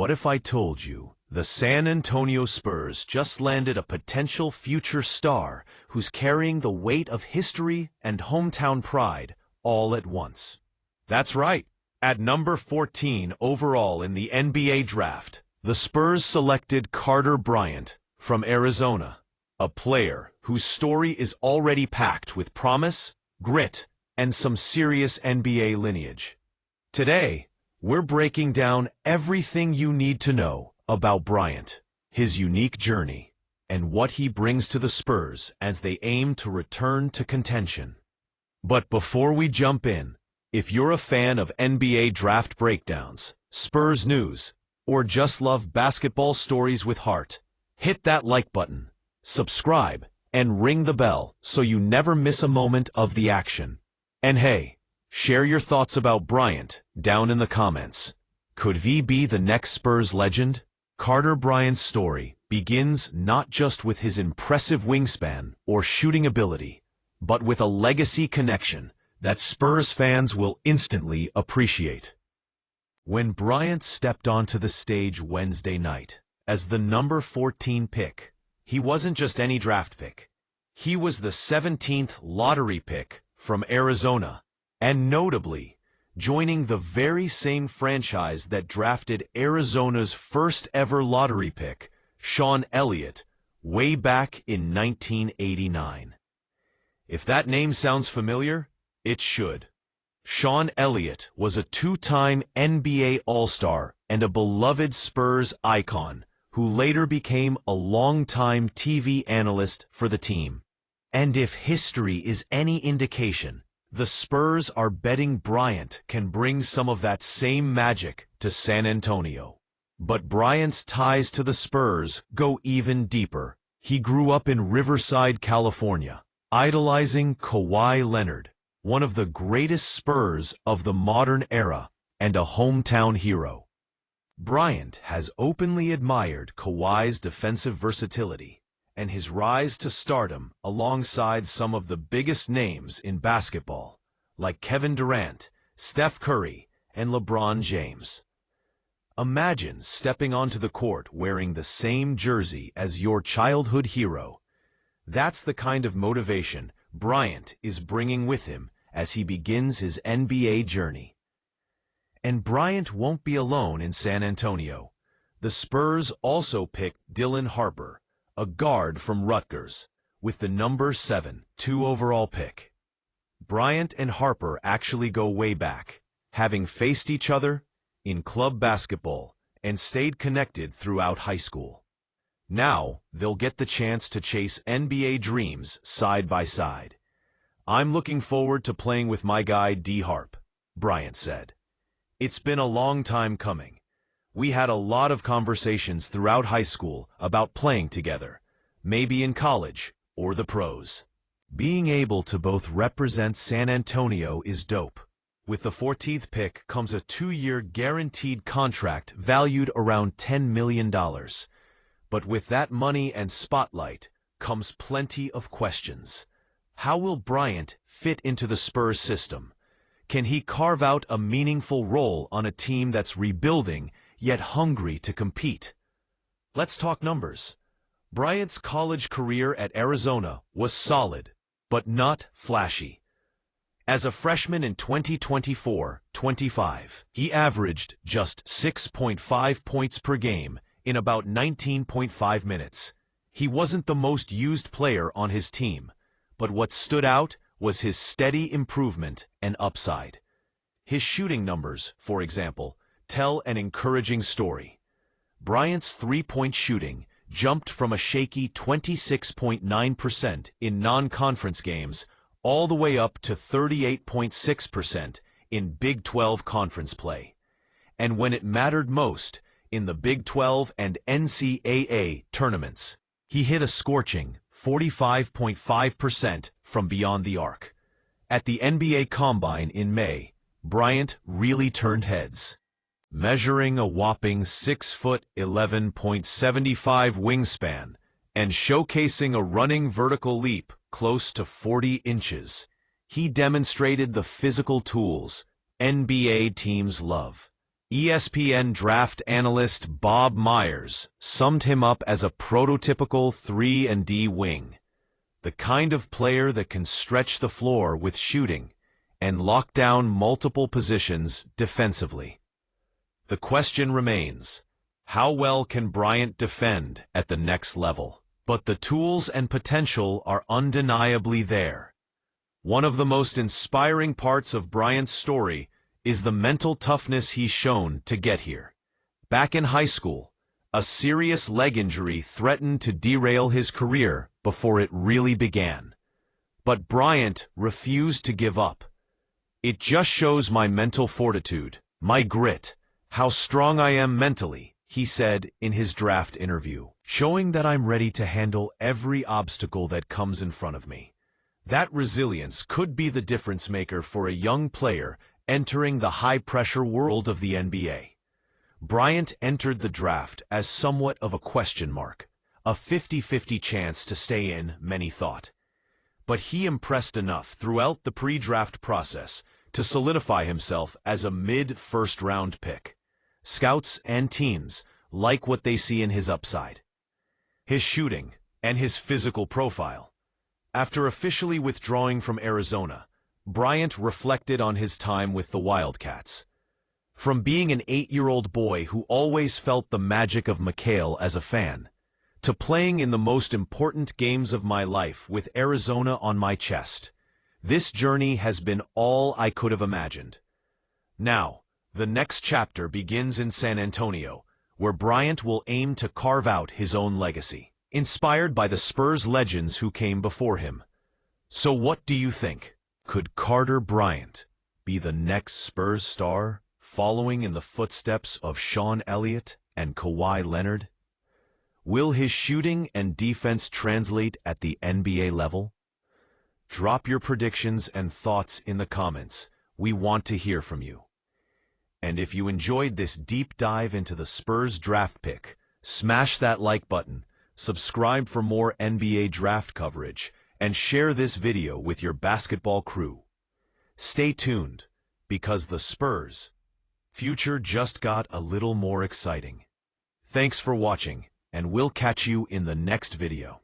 What if I told you the San Antonio Spurs just landed a potential future star who's carrying the weight of history and hometown pride all at once? That's right. At number 14 overall in the NBA draft, the Spurs selected Carter Bryant from Arizona, a player whose story is already packed with promise, grit, and some serious NBA lineage. Today, we're breaking down everything you need to know about Bryant, his unique journey, and what he brings to the Spurs as they aim to return to contention. But before we jump in, if you're a fan of NBA draft breakdowns, Spurs news, or just love basketball stories with heart, hit that like button, subscribe, and ring the bell so you never miss a moment of the action. And hey, share your thoughts about Bryant down in the comments. Could he be the next Spurs legend? Carter Bryant's story begins not just with his impressive wingspan or shooting ability, but with a legacy connection that Spurs fans will instantly appreciate. When Bryant stepped onto the stage Wednesday night as the number 14 pick, he wasn't just any draft pick. He was the 17th lottery pick from Arizona, and notably, joining the very same franchise that drafted Arizona's first ever lottery pick, Sean Elliott, way back in 1989. If that name sounds familiar, it should. Sean Elliott was a two-time NBA All-Star and a beloved Spurs icon who later became a longtime TV analyst for the team. And if history is any indication, the Spurs are betting Bryant can bring some of that same magic to San Antonio. But Bryant's ties to the Spurs go even deeper. He grew up in Riverside, California, idolizing Kawhi Leonard, one of the greatest Spurs of the modern era and a hometown hero. Bryant has openly admired Kawhi's defensive versatility and his rise to stardom alongside some of the biggest names in basketball, like Kevin Durant, Steph Curry, and LeBron James. Imagine stepping onto the court wearing the same jersey as your childhood hero. That's the kind of motivation Bryant is bringing with him as he begins his NBA journey. And Bryant won't be alone in San Antonio. The Spurs also picked Dylan Harper, a guard from Rutgers, with the number 7-2 overall pick. Bryant and Harper actually go way back, having faced each other in club basketball and stayed connected throughout high school. Now, they'll get the chance to chase NBA dreams side by side. "I'm looking forward to playing with my guy D-Harp," Bryant said. "It's been a long time coming. We had a lot of conversations throughout high school about playing together, maybe in college or the pros." Being able to both represent San Antonio is dope. With the 14th pick comes a 2-year guaranteed contract valued around $10 million. But with that money and spotlight comes plenty of questions. How will Bryant fit into the Spurs system? Can he carve out a meaningful role on a team that's rebuilding yet hungry to compete? Let's talk numbers. Bryant's college career at Arizona was solid, but not flashy. As a freshman in 2024-25, he averaged just 6.5 points per game in about 19.5 minutes. He wasn't the most used player on his team, but what stood out was his steady improvement and upside. His shooting numbers, for example, tell an encouraging story. Bryant's three-point shooting jumped from a shaky 26.9% in non-conference games all the way up to 38.6% in Big 12 conference play. And when it mattered most, in the Big 12 and NCAA tournaments, he hit a scorching 45.5% from beyond the arc. At the NBA Combine in May, Bryant really turned heads. Measuring a whopping 6'11.75" wingspan and showcasing a running vertical leap close to 40 inches, he demonstrated the physical tools NBA teams love. ESPN draft analyst Bob Myers summed him up as a prototypical 3-and-D wing, the kind of player that can stretch the floor with shooting and lock down multiple positions defensively. The question remains, how well can Bryant defend at the next level? But the tools and potential are undeniably there. One of the most inspiring parts of Bryant's story is the mental toughness he's shown to get here. Back in high school, a serious leg injury threatened to derail his career before it really began. But Bryant refused to give up. "It just shows my mental fortitude, my grit, how strong I am mentally," he said in his draft interview, "showing that I'm ready to handle every obstacle that comes in front of me." That resilience could be the difference maker for a young player entering the high-pressure world of the NBA. Bryant entered the draft as somewhat of a question mark, a 50-50 chance to stay in, many thought. But he impressed enough throughout the pre-draft process to solidify himself as a mid-first-round pick. Scouts and teams like what they see in his upside, his shooting, and his physical profile. After officially withdrawing from Arizona, Bryant reflected on his time with the Wildcats. From being an 8-year-old boy who always felt the magic of McHale as a fan, to playing in the most important games of my life with Arizona on my chest, this journey has been all I could have imagined. Now, the next chapter begins in San Antonio, where Bryant will aim to carve out his own legacy, inspired by the Spurs legends who came before him. So what do you think? Could Carter Bryant be the next Spurs star, following in the footsteps of Sean Elliott and Kawhi Leonard? Will his shooting and defense translate at the NBA level? Drop your predictions and thoughts in the comments. We want to hear from you. And if you enjoyed this deep dive into the Spurs draft pick, smash that like button, subscribe for more NBA draft coverage, and share this video with your basketball crew. Stay tuned, because the Spurs' future just got a little more exciting. Thanks for watching, and we'll catch you in the next video.